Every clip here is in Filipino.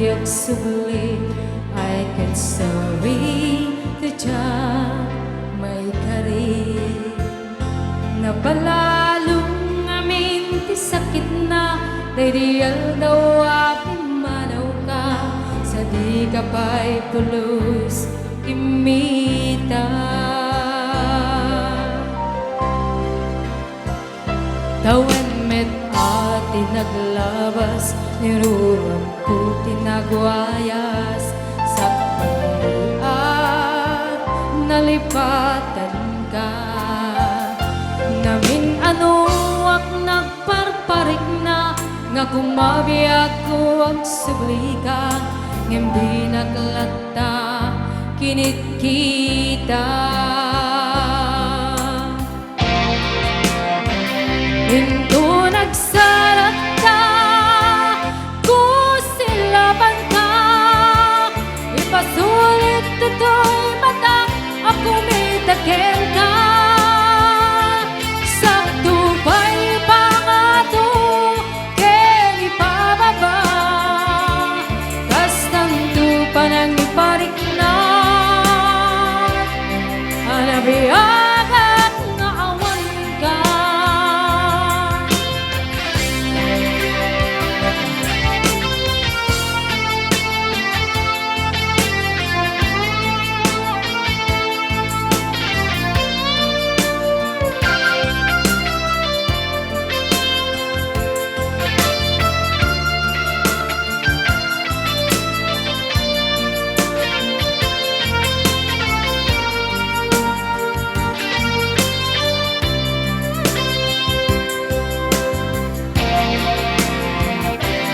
iyong subli ay kansari tadya may kari napalalong amin ti sakit na daydial daw aking manaw ka sa di ka pa'y tulos imita tawan met ati naglabas nirurang puti nagwayas sa pag nalipatan ka namin ano ak nagparparik na nga kumabi ako ang subli ka ngimbi naglata kinit kita Hinto nagsarata kusilaban ka ipasulit to'y mata ako may taken ka sakto pa'y pangato ken ipababa kastanto pa nang iparik na anabiagak nga awan ka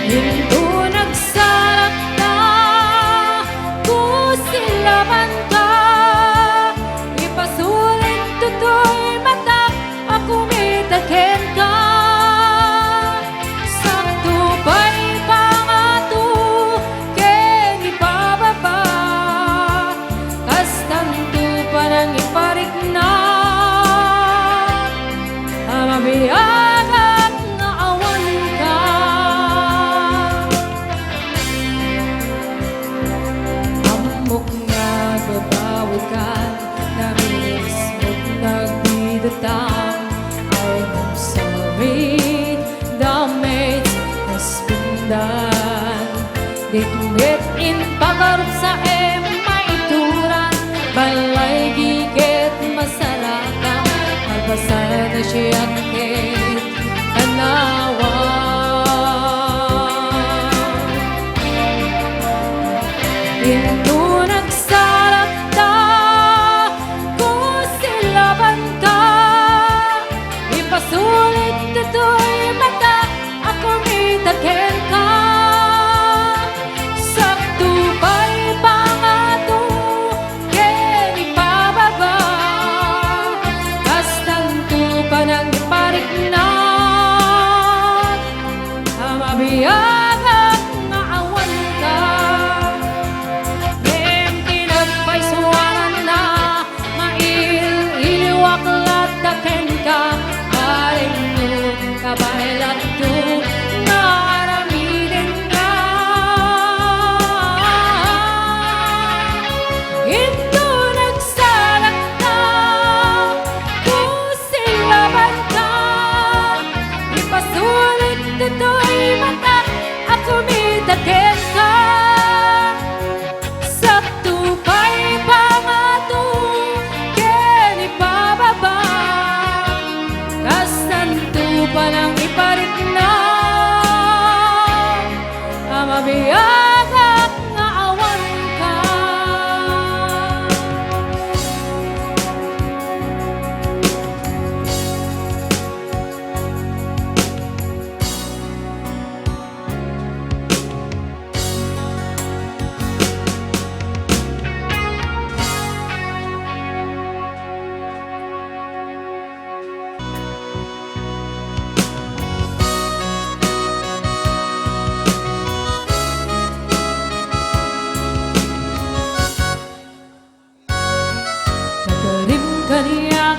Hinto nagsarata kusilaban ka ipasulit to'y mata ako may taken ka sakto pa'y pangato ken ipababa kastanto pa nang iparik na amabiyagak nga awan ka amok nga babawi ka namiss mo't nagbidutang I'm sorry damit naspindan di tumit in pagarap sa maituran balay gigit masarata malbasar na siya kit anawan Hinto nagsarata kusilaban ka ipasulit to'y mata ako may taken ka sakto pa'y pangato ken ipababa kastanto pa nang iparik na amabiyagak nga awan ka ngem tinagpaisuanan na mail-iliwak lataken ka maring mo kabailat to nga aramiden ka Hinto nagsalakta kusilaban ka ipasulit to'y mata ako may taken ka sakto pa'y pangato ken ipababa kastanto pa nang iparik na amabiyagak nga awan ka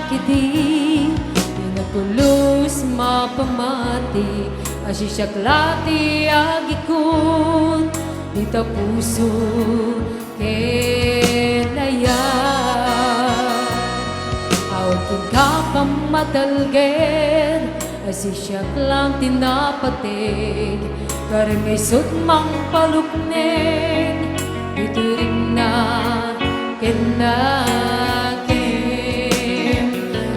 kiti Pinagpulos mapamati Asisyaklati agikun Di ita puso kelayan awkin ka pamatalgen asisyak lang tinapatig karangay sutmang palukneng ituring na kenakim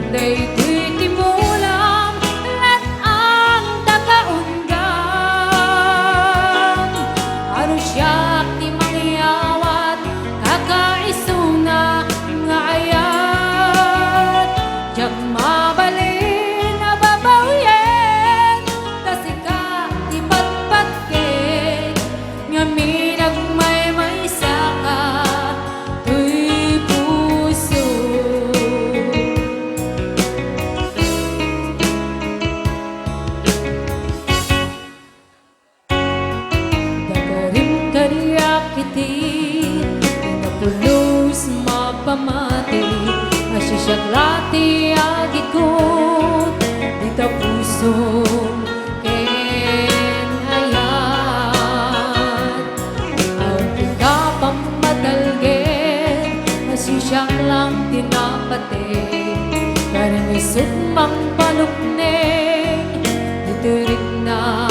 daytoy timulam at ang dakaunggam ano siyak ti mangyawat kakaisuna nga ayat jak mabalin na babawyen kasi ka ti patpatken nga minagmay may saka tuy puso dagarim kariyak iti inapulos mapamati asisyak lati agikot dita puso ken ayat awkin ka pamatalgen asisyak lang tinapatig karang isut mang palukneng iturik na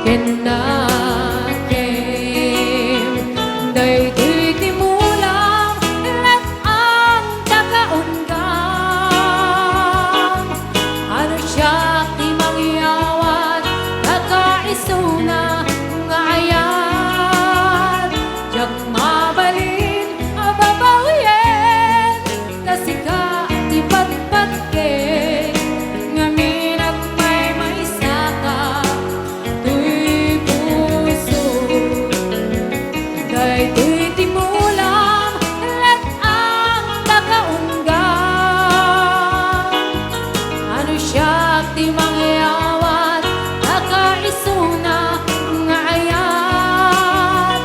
kenakem daytoy timulang at ang dakaunggam ano siya ti mangyawat kakaisuna nga ayat jak mabalin ababawyen kasi ka ti patpatken nga minagmay may saka tuy puso daytoy timulang at ang dakaunggam ano siya ti mangyawat kakaisuna nga ayat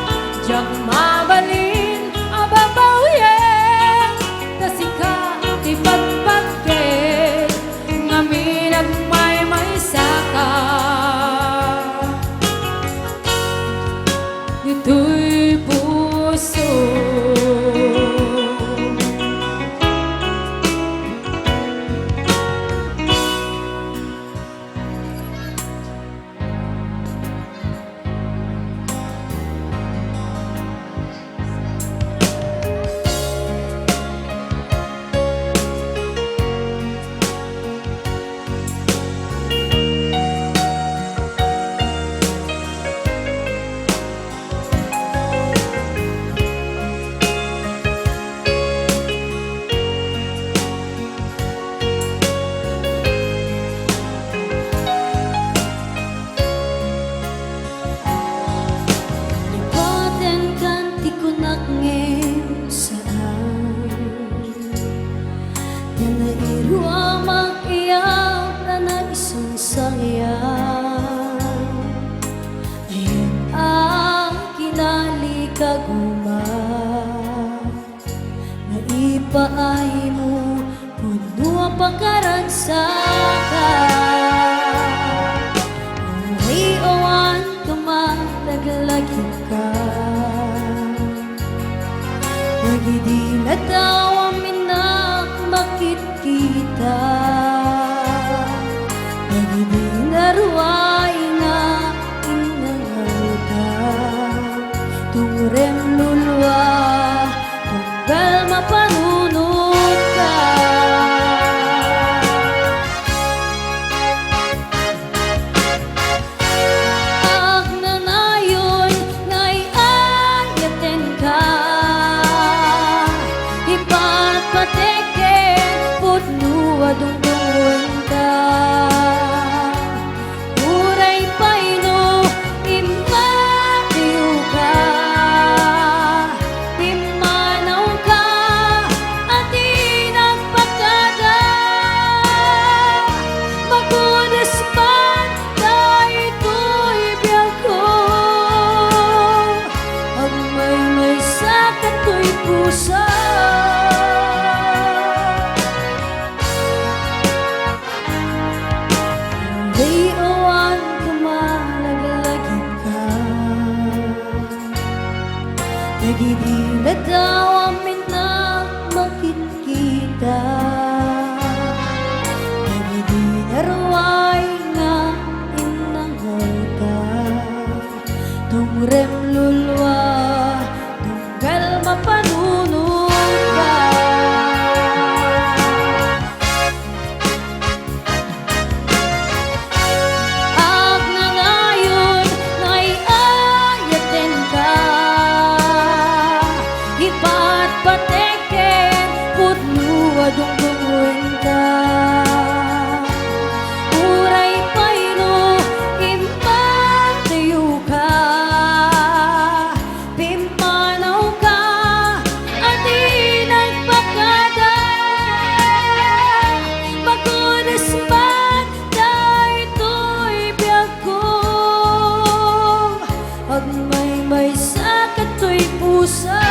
jak mabalin ababawyen kasi ka ti patpatken nga minagmay may saka ito'y puso. Lipaten kan ti kunak ngem saan yan na irua mag-iyak na na isang sangyan ayan ang kinalikaguma na ipaay mo puno ang pagkaragsakan ay awan tumataglagyong ka nagidilat daw ang minak makit kita nagidinaruay na inangaluta tungren lulwa tunggal mapanunod ka agnanayon ngay ayaten ka ipatpateken putnuwa dungdungon ka uray paino imaliw ka Nagidi na daw amin na makikita. Nagidi na raway nga inangal ka. Tungrem lulwa, tunggal mapanunod ka. Ag na ngayon, naiayatin ka. Iba't pateken, putluwa dungdungin ka. Uray payno, impatayo ka. Pimpanaw ka, at inagpakada. Magunas man, dahito'y biyag ko. Ag may sa kato'y pusa.